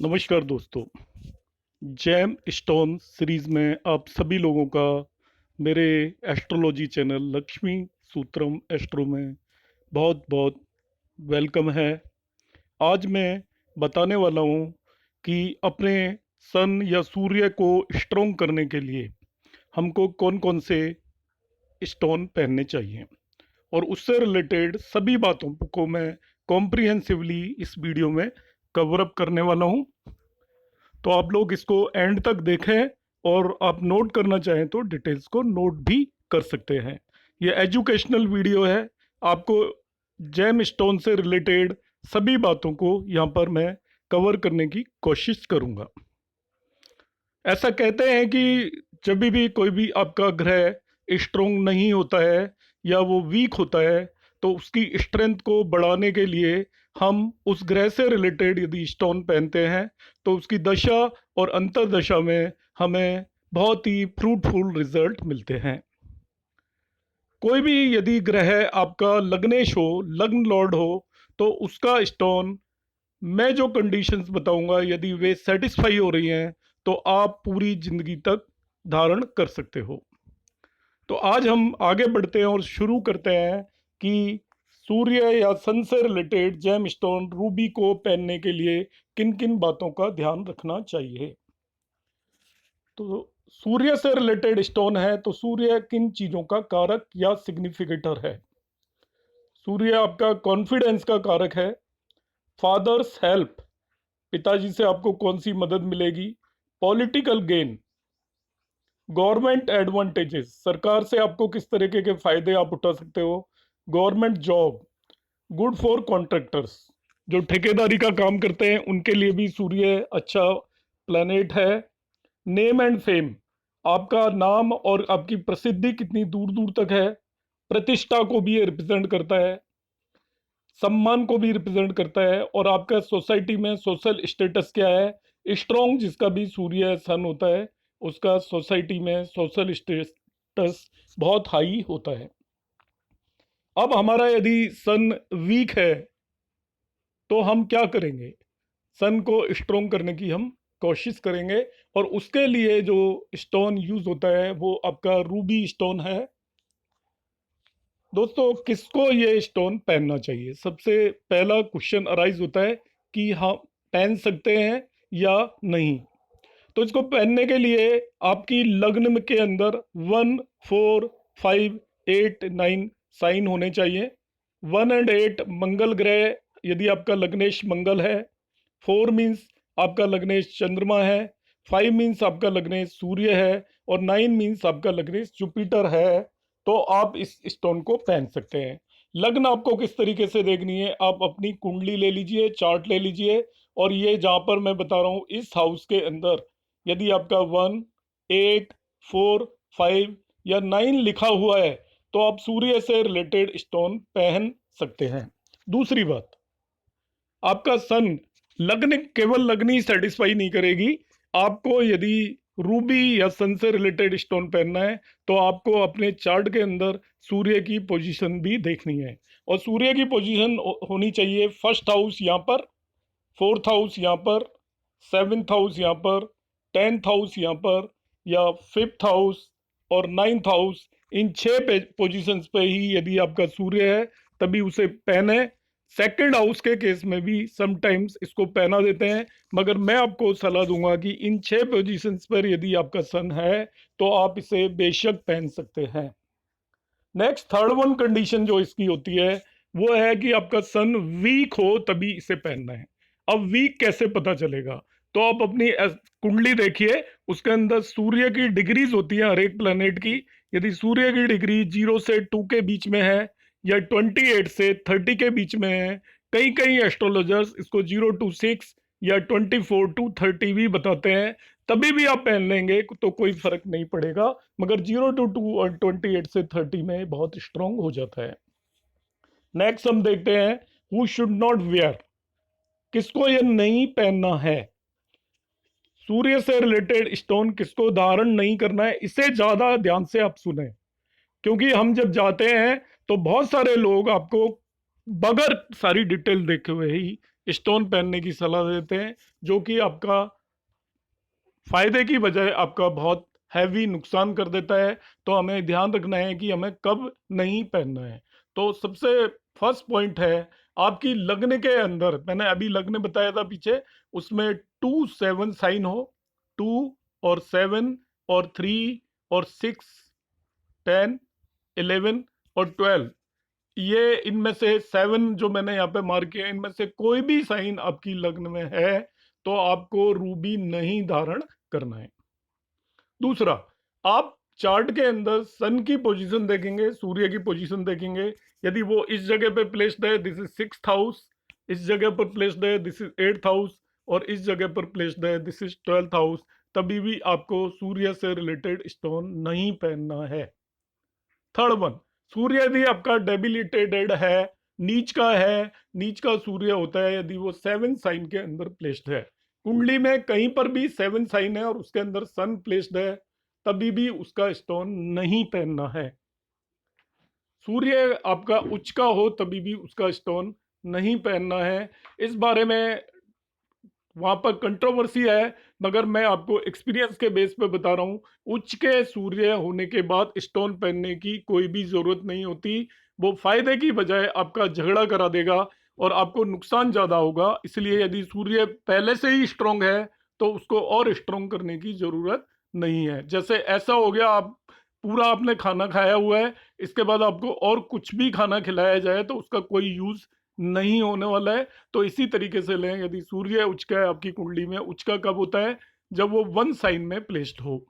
नमस्कार दोस्तों। Jam stone series में आप सभी लोगों का मेरे एस्ट्रोलॉजी चैनल लक्ष्मी सूत्रम एस्ट्रो में बहुत बहुत वेलकम है। आज मैं बताने वाला हूँ कि अपने सन या सूर्य को स्ट्रोंग करने के लिए हमको कौन कौन से स्टोन पहनने चाहिए, और उससे रिलेटेड सभी बातों को मैं कॉम्प्रिहेंसिवली इस वीडियो में कवर अप करने वाला हूँ। तो आप लोग इसको एंड तक देखें, और आप नोट करना चाहें तो डिटेल्स को नोट भी कर सकते हैं। ये एजुकेशनल वीडियो है। आपको जेम स्टोन से रिलेटेड सभी बातों को यहाँ पर मैं कवर करने की कोशिश करूँगा। ऐसा कहते हैं कि जब भी कोई भी आपका ग्रह स्ट्रोंग नहीं होता है या वो वीक होता है, तो उसकी स्ट्रेंथ को बढ़ाने के लिए हम उस ग्रह से रिलेटेड यदि स्टोन पहनते हैं तो उसकी दशा और अंतर्दशा में हमें बहुत ही फ्रूटफुल रिजल्ट मिलते हैं। कोई भी यदि ग्रह आपका लग्नेश हो, लग्न लॉर्ड हो, तो उसका स्टोन, मैं जो कंडीशंस बताऊंगा, यदि वे सेटिस्फाई हो रही हैं तो आप पूरी जिंदगी तक धारण कर सकते हो। तो आज हम आगे बढ़ते हैं और शुरू करते हैं कि सूर्य या सन से रिलेटेड जेम स्टोन रूबी को पहनने के लिए किन किन बातों का ध्यान रखना चाहिए। तो सूर्य से रिलेटेड स्टोन है तो सूर्य किन चीजों का कारक या सिग्निफिकेटर है। सूर्य आपका कॉन्फिडेंस का कारक है। फादर्स हेल्प, पिताजी से आपको कौन सी मदद मिलेगी। पॉलिटिकल गेन, गवर्नमेंट एडवांटेजेस, सरकार से आपको किस तरीके के फायदे आप उठा सकते हो। Government job, good for contractors, जो ठेकेदारी का काम करते हैं उनके लिए भी सूर्य अच्छा प्लैनेट है। नेम एंड फेम, आपका नाम और आपकी प्रसिद्धि कितनी दूर दूर तक है। प्रतिष्ठा को भी ये रिप्रेजेंट करता है, सम्मान को भी रिप्रेजेंट करता है, और आपका सोसाइटी में सोशल स्टेटस क्या है। स्ट्रॉन्ग जिसका भी सूर्य सन होता है उसका सोसाइटी में सोशल स्टेटस बहुत हाई होता है। अब हमारा यदि सन वीक है तो हम क्या करेंगे। सन को स्ट्रॉन्ग करने की हम कोशिश करेंगे, और उसके लिए जो स्टोन यूज होता है वो आपका रूबी स्टोन है। दोस्तों, किसको ये स्टोन पहनना चाहिए, सबसे पहला क्वेश्चन अराइज होता है कि हम पहन सकते हैं या नहीं। तो इसको पहनने के लिए आपकी लग्न में के अंदर 1, 4, 5, 8, 9 साइन होने चाहिए। 1 और 8 मंगल ग्रह, यदि आपका लग्नेश मंगल है। 4 मीन्स आपका लग्नेश चंद्रमा है। 5 मीन्स आपका लग्नेश सूर्य है। और 9 मीन्स आपका लग्नेश जुपिटर है। तो आप इस स्टोन को पहन सकते हैं। लग्न आपको किस तरीके से देखनी है, आप अपनी कुंडली ले लीजिए, चार्ट ले लीजिए, और ये जहाँ पर मैं बता रहा हूँ इस हाउस के अंदर यदि आपका 1, 8, 4, 5 या 9 लिखा हुआ है तो आप सूर्य से रिलेटेड स्टोन पहन सकते हैं। दूसरी बात, आपका सन, लग्न केवल लग्न ही सेटिस्फाई नहीं करेगी। आपको यदि रूबी या सन से रिलेटेड स्टोन पहनना है तो आपको अपने चार्ट के अंदर सूर्य की पोजीशन भी देखनी है, और सूर्य की पोजीशन होनी चाहिए फर्स्ट हाउस यहाँ पर, फोर्थ हाउस यहाँ पर, सेवेंथ हाउस यहाँ पर, 10th हाउस यहाँ पर, या 5th हाउस और 9th हाउस। इन 6 पोजीशंस पे ही यदि आपका सूर्य है तभी उसे पहने। सेकंड हाउस के केस में भी समटाइम्स इसको पहना देते हैं, मगर मैं आपको सलाह दूंगा कि इन 6 पोजीशंस पर यदि आपका सन है तो आप इसे बेशक पहन सकते हैं। नेक्स्ट थर्ड वन कंडीशन जो इसकी होती है वो है कि आपका सन वीक हो तभी इसे पहनना है। अब वीक कैसे पता चलेगा, तो आप अपनी कुंडली देखिए, उसके अंदर सूर्य की डिग्रीज होती है हर एक प्लैनेट की। यदि सूर्य की डिग्री 0 से 2 के बीच में है या 28 से 30 के बीच में है, कई कई एस्ट्रोलॉजर्स इसको 0 to 6 या 24 to 30 भी बताते हैं, तभी भी आप पहन लेंगे तो कोई फर्क नहीं पड़ेगा। मगर 0 to 2 और 28 से 30 में बहुत स्ट्रांग हो जाता है। नेक्स्ट हम देखते हैं हु शुड नॉट वेयर, किसको ये नहीं पहनना है। सूर्य से रिलेटेड स्टोन किसको धारण नहीं करना है, इसे ज्यादा ध्यान से आप सुने, क्योंकि हम जब जाते हैं तो बहुत सारे लोग आपको बगैर सारी डिटेल देखे हुए ही स्टोन पहनने की सलाह देते हैं, जो कि आपका फायदे की बजाय आपका बहुत हैवी नुकसान कर देता है। तो हमें ध्यान रखना है कि हमें कब नहीं पहनना है। तो सबसे फर्स्ट पॉइंट है, आपकी लगने के अंदर, मैंने अभी लगने बताया था पीछे, उसमें 2 7 साइन हो, 2 और 7 और 3 और 6, 10, 11 और 12, ये इनमें से 7 जो मैंने यहाँ पे मार्क किया, इनमें से कोई भी साइन आपकी लग्न में है तो आपको रूबी नहीं धारण करना है। दूसरा, आप चार्ट के अंदर सन की पोजीशन देखेंगे, सूर्य की पोजीशन देखेंगे। यदि वो इस जगह पे प्लेस्ड है, दिस इज 6th हाउस, इस जगह पर प्लेस्ड है, दिस इज 8th हाउस, और इस जगह पर प्लेस्ड है, दिस इज 12th हाउस, तभी भी आपको सूर्य से रिलेटेड स्टोन नहीं पहनना है। थर्ड वन, सूर्य यदि आपका डेबिलिटेटेड है, नीच का है, नीच का सूर्य होता है यदि वो 7 साइन के अंदर प्लेस्ड है, कुंडली में कहीं पर भी 7 साइन है और उसके अंदर सन प्लेस्ड है, तभी भी उसका स्टोन नहीं पहनना है। सूर्य आपका उच्च का हो तभी भी उसका स्टोन नहीं पहनना है। इस बारे में वहां पर कंट्रोवर्सी है, मगर मैं आपको एक्सपीरियंस के बेस पे बता रहा हूँ, उच्च के सूर्य होने के बाद स्टोन पहनने की कोई भी जरूरत नहीं होती। वो फायदे की बजाय आपका झगड़ा करा देगा और आपको नुकसान ज्यादा होगा। इसलिए यदि सूर्य पहले से ही स्ट्रांग है तो उसको और स्ट्रांग करने की जरूरत नहीं है। जैसे ऐसा हो गया, आप पूरा आपने खाना खाया हुआ है, इसके बाद आपको और कुछ भी खाना खिलाया जाए तो उसका कोई यूज नहीं होने वाला है। तो इसी तरीके से लें, यदि सूर्य उच्च का है आपकी कुंडली में, उच्च का कब होता है, जब वो 1 साइन में प्लेस्ड हो।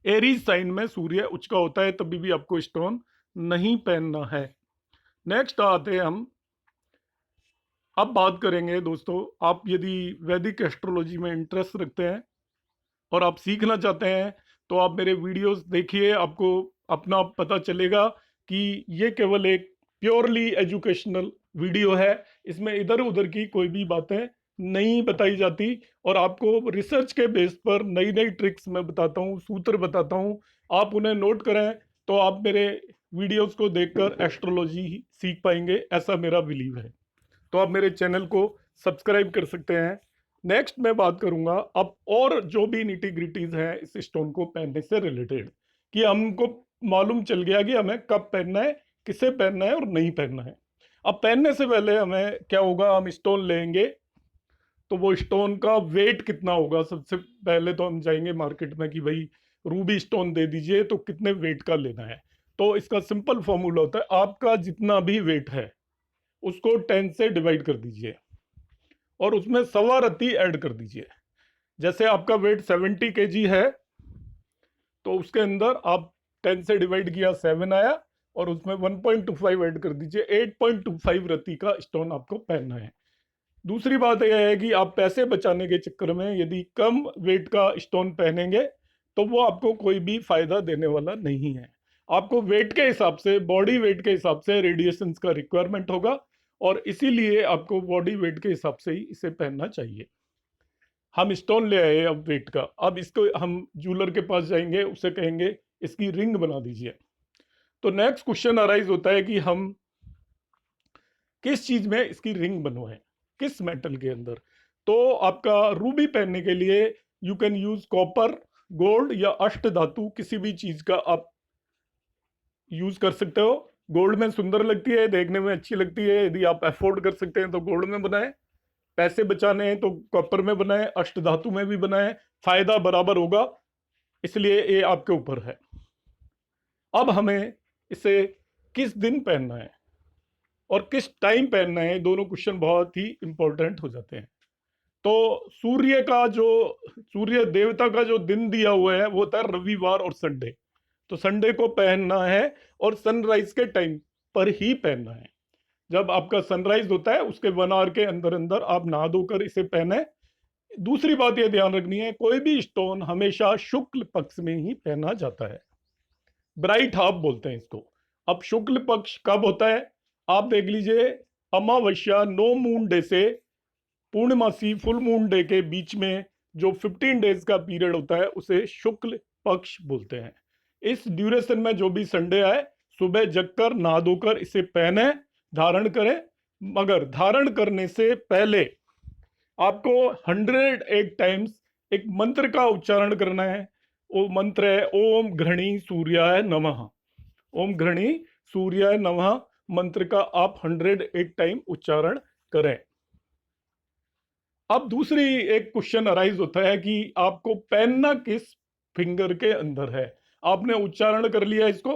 एरीज साइन में सूर्य उच्च का होता है, तभी भी आपको स्टोन नहीं पहनना है। नेक्स्ट आते हैं हम, अब बात करेंगे दोस्तों, आप यदि वैदिक एस्ट्रोलॉजी में इंटरेस्ट रखते हैं और आप सीखना चाहते हैं तो आप मेरे वीडियोस देखिए, आपको अपना पता चलेगा कि ये केवल एक प्योरली एजुकेशनल वीडियो है। इसमें इधर उधर की कोई भी बातें नहीं बताई जाती और आपको रिसर्च के बेस पर नई नई ट्रिक्स मैं बताता हूँ, सूत्र बताता हूँ। आप उन्हें नोट करें तो आप मेरे वीडियोस को देखकर एस्ट्रोलॉजी सीख पाएंगे, ऐसा मेरा बिलीव है। तो आप मेरे चैनल को सब्सक्राइब कर सकते हैं। नेक्स्ट मैं बात करूंगा अब और जो भी निटी ग्रिटीज हैं इस स्टोन को पहनने से रिलेटेड, कि हमको मालूम चल गया कि हमें कब पहनना है, किसे पहनना है और नहीं पहनना है। अब पहनने से पहले हमें क्या होगा, हम स्टोन लेंगे तो वो स्टोन का वेट कितना होगा। सबसे पहले तो हम जाएंगे मार्केट में कि भाई रूबी स्टोन दे दीजिए, तो कितने वेट का लेना है। तो इसका सिंपल फॉर्मूला होता है, आपका जितना भी वेट है उसको 10 से डिवाइड कर दीजिए और उसमें 1.25 ऐड कर दीजिए। जैसे आपका वेट 70 kg है तो उसके अंदर आप 10 से डिवाइड किया, 7 आया, और उसमें 1.25 ऐड कर दीजिए, 8.25 रति का स्टोन आपको पहनना है। दूसरी बात यह है कि आप पैसे बचाने के चक्कर में यदि कम वेट का स्टोन पहनेंगे तो वो आपको कोई भी फायदा देने वाला नहीं है। आपको वेट के हिसाब से, बॉडी वेट के हिसाब से रेडिएशंस का रिक्वायरमेंट होगा और इसीलिए आपको बॉडी वेट के हिसाब से ही इसे पहनना चाहिए। हम स्टोन ले आए अब वेट का, अब इसको हम जूलर के पास जाएंगे, उससे कहेंगे इसकी रिंग बना दीजिए। तो नेक्स्ट क्वेश्चन अराइज होता है कि हम किस चीज में इसकी रिंग बनवाएं, किस मेटल के अंदर। तो आपका रूबी पहनने के लिए you can use copper, gold या अष्ट धातु, किसी भी चीज का आप यूज कर सकते हो। गोल्ड में सुंदर लगती है, देखने में अच्छी लगती है, यदि आप अफोर्ड कर सकते हैं तो गोल्ड में बनाएं। पैसे बचाने हैं तो कॉपर में बनाएं, अष्ट धातु में भी बनाएं, फायदा बराबर होगा। इसलिए ये आपके ऊपर है। अब हमें इसे किस दिन पहनना है और किस टाइम पहनना है, दोनों क्वेश्चन बहुत ही इंपॉर्टेंट हो जाते हैं। तो सूर्य का जो, सूर्य देवता का जो दिन दिया हुआ है वो होता है रविवार और संडे। तो संडे को पहनना है और सनराइज के टाइम पर ही पहनना है। जब आपका सनराइज होता है उसके 1 आवर के अंदर अंदर आप नहा धोकर इसे पहने। दूसरी बात यह ध्यान रखनी है, कोई भी स्टोन हमेशा शुक्ल पक्ष में ही पहना जाता है, ब्राइट हाफ बोलते हैं इसको। अब शुक्ल पक्ष कब होता है, आप देख लीजिए, अमावस्या नो मून डे से पूर्णमासी फुल मून डे के बीच में जो 15 डेज का पीरियड होता है उसे शुक्ल पक्ष बोलते हैं। इस ड्यूरेशन में जो भी संडे आए, सुबह जगकर नहा धोकर इसे पहने, धारण करें, मगर धारण करने से पहले आपको 108 टाइम्स एक मंत्र का उच्चारण करना है। वो मंत्र है ओम घृणी सूर्याय नमः। ओम घृणी सूर्याय नमः मंत्र का आप 108 टाइम उच्चारण करें। अब दूसरी एक क्वेश्चन अराइज होता है कि आपको पहनना किस फिंगर के अंदर है। आपने उच्चारण कर लिया इसको,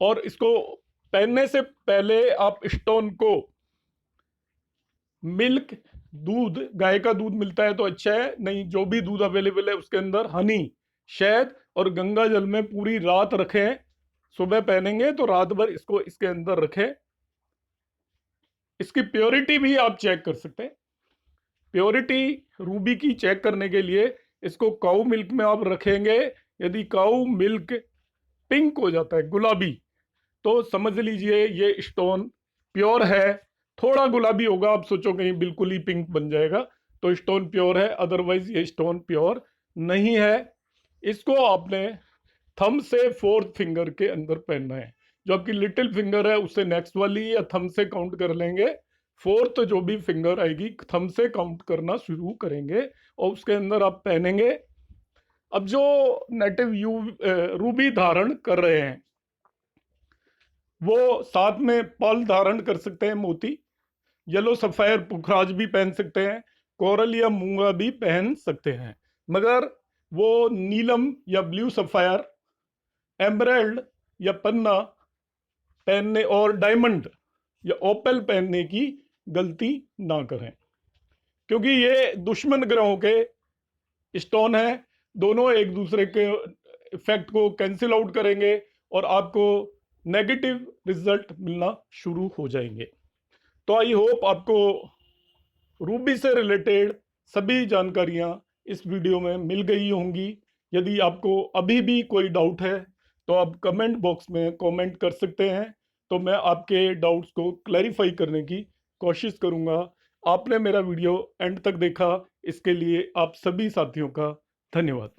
और इसको पहनने से पहले आप स्टोन को मिल्क, दूध, गाय का दूध मिलता है तो अच्छा है, नहीं जो भी दूध अवेलेबल है उसके अंदर हनी, शहद और गंगा जल में पूरी रात रखें। सुबह पहनेंगे तो रात भर इसको इसके अंदर रखें। इसकी प्योरिटी भी आप चेक कर सकते हैं। प्योरिटी रूबी की चेक करने के लिए इसको काऊ मिल्क में आप रखेंगे। यदि काऊ मिल्क पिंक हो जाता है, गुलाबी, तो समझ लीजिए ये स्टोन प्योर है। थोड़ा गुलाबी होगा, आप सोचो कहीं बिल्कुल ही पिंक बन जाएगा, तो स्टोन प्योर है, अदरवाइज ये स्टोन प्योर नहीं है। इसको आपने थंब से फोर्थ फिंगर के अंदर पहनना है। जो आपकी लिटिल फिंगर है उससे नेक्स्ट वाली या थंब से काउंट कर लेंगे। फोर्थ जो भी फिंगर आएगी थंब से काउंट करना शुरू करेंगे और उसके अंदर आप पहनेंगे। अब जो नेटिव रूबी धारण कर रहे हैं वो साथ में पर्ल धारण कर सकते हैं, मोती, येलो सफायर पुखराज भी पहन सकते हैं, कोरल या मूंगा भी पहन सकते हैं। मगर वो नीलम या ब्लू सफायर, एमराल्ड या पन्ना पहनने और डायमंड या ओपल पहनने की गलती ना करें, क्योंकि ये दुश्मन ग्रहों के स्टोन है। दोनों एक दूसरे के इफेक्ट को कैंसिल आउट करेंगे और आपको नेगेटिव रिजल्ट मिलना शुरू हो जाएंगे। तो आई होप आपको रूबी से रिलेटेड सभी जानकारियां इस वीडियो में मिल गई होंगी। यदि आपको अभी भी कोई डाउट है तो आप कमेंट बॉक्स में कमेंट कर सकते हैं, तो मैं आपके डाउट्स को क्लैरिफाई करने की कोशिश करूंगा। आपने मेरा वीडियो एंड तक देखा, इसके लिए आप सभी साथियों का धन्यवाद।